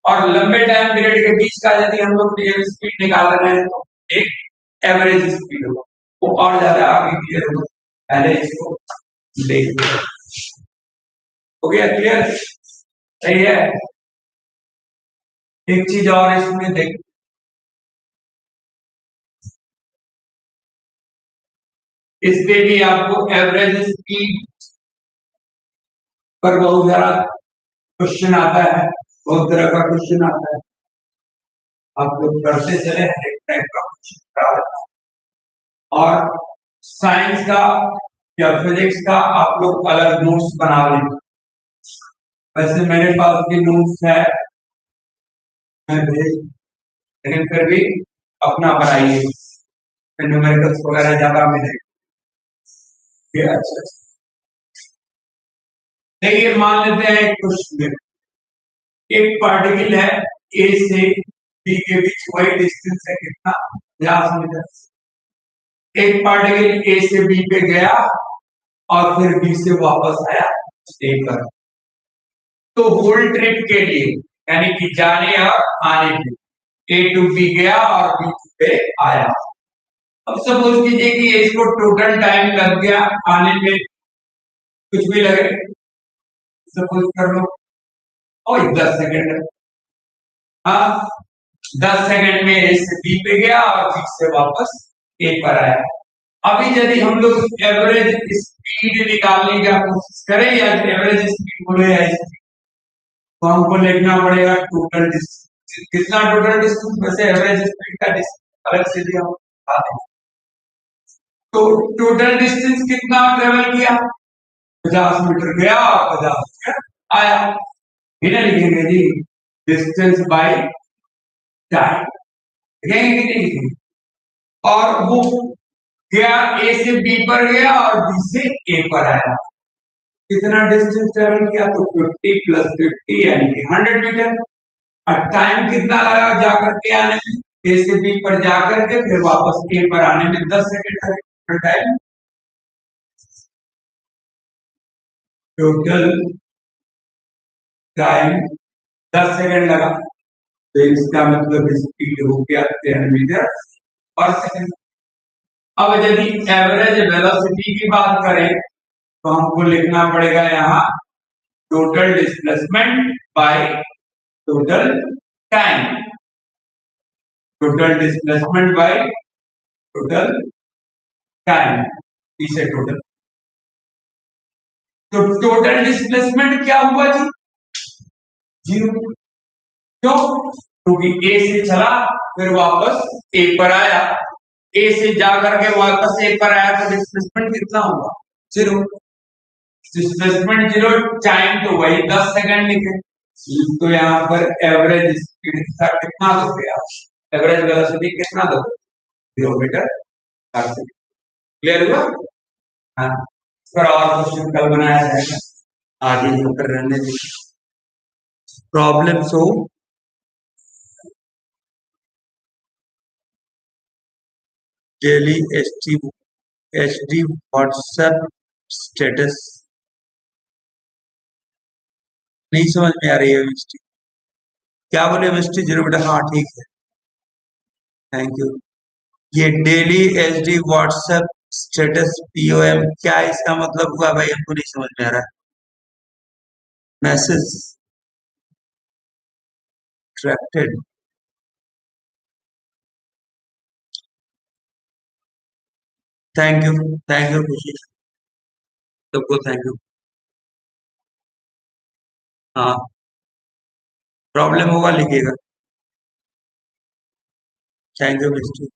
और लंबे टाइम पीरियड के बीच का यदि हम लोग स्पीड निकाल रहे हैं तो एक एवरेज स्पीड होगा, वो और ज्यादा आगे क्लियर होगा। पहले इसको देख लो, हो गया क्लियर, सही है। एक चीज और इसमें देख, इस पे भी आपको एवरेज स्पीड पर बहुत सारा क्वेश्चन आता है, बहुत तरह का क्वेश्चन आता है। आप लोग करते चले हर एक टाइप का क्वेश्चन, और साइंस का या फिजिक्स का आप लोग अलग नोट्स बना लें। वैसे मेरे पास भी नोट्स है, मैं भेज, लेकिन फिर भी अपना बनाइए, न्यूमेरिकल्स वगैरह ज्यादा मिलेगा। अच्छा, देखिए मान लेते हैं एक क्वेश्चन, एक पार्टिकल है ए से बी के बीच, वही डिस्टेंस है कितना 50 मीटर। एक पार्टिकल ए से बी पे गया और फिर बी से वापस आया ए पर। तो होल ट्रिप के लिए यानी कि जाने और आने के, ए टू बी गया और बी पे आया। अब सपोज कीजिए कि इसको टोटल टाइम लग गया आने में, कुछ भी लगे, सपोज कर लो और 10 सेकंड। हाँ, 10 सेकंड में ए से बी पे गया और बी से वापस ए पर आया। अभी यदि हम लोग एवरेज स्पीड निकालने की कोशिश करें या एवरेज स्पीड बोले या तो हमको लिखना पड़ेगा टोटल डिस्टेंस। कितना टोटल डिस्टेंस, वैसे एवरेज स्पीड का डिस्टेंस अलग से दिया बता दें। तो टोटल डिस्टेंस कितना ट्रेवल किया 50 मीटर गया और 50 मीटर आया। इन्हें लिखेंगे जी डिस्टेंस बाय टाइम, लिखेंगे कि नहीं लिखेंगे। और वो गया ए से बी पर गया और बी से ए पर आया, कितना डिस्टेंस ट्रेवल किया तो 50 + 50 यानी कि 100 मीटर। और टाइम कितना लगा जाकर के आने में, ए से बी पर जाकर के फिर वापस ए पर आने में 10 सेकंड का टाइम। टोटल टाइम 10 सेकंड लगा, तो इसका मतलब स्पीड हो गया 10 मीटर पर सेकंड। अब यदि एवरेज वेलोसिटी की बात करें तो हमको लिखना पड़ेगा यहाँ total displacement by total time, total displacement by total time, इसे टोटल। तो टोटल डिस्प्लेसमेंट क्या हुआ जी, 0। क्यों, क्योंकि ए से चला फिर वापस ए पर आया, ए से जाकर के वापस ए पर आया तो डिस्प्लेसमेंट कितना होगा 0। डिस्प्लेसमेंट 0, टाइम तो वही 10 सेकंड लिखे। तो यहाँ पर एवरेज स्पीड कितना दोगे आप, एवरेज वेलोसिटी कितना दोगे 0 मीटर पर सेकंड। क्लियर हुआ? हाँ, पर और क्वेश्चन कल बनाया जाएगा, आज ही कर रहने दीजिए। Problem so daily HD WhatsApp status. नहीं समझ में आ रही है मिस्टी, क्या बोले मिस्टी? जीरो बेटा, हाँ ठीक है, थैंक यू। ये daily HD WhatsApp status POM, क्या इसका मतलब हुआ भाई? हमको नहीं समझ में आ रहा है। मैसेज ट्रैक्टेड, थैंक यू खुशी, सबको थैंक यू। हाँ, प्रॉब्लम होगा लिखिएगा। Thank you Misty.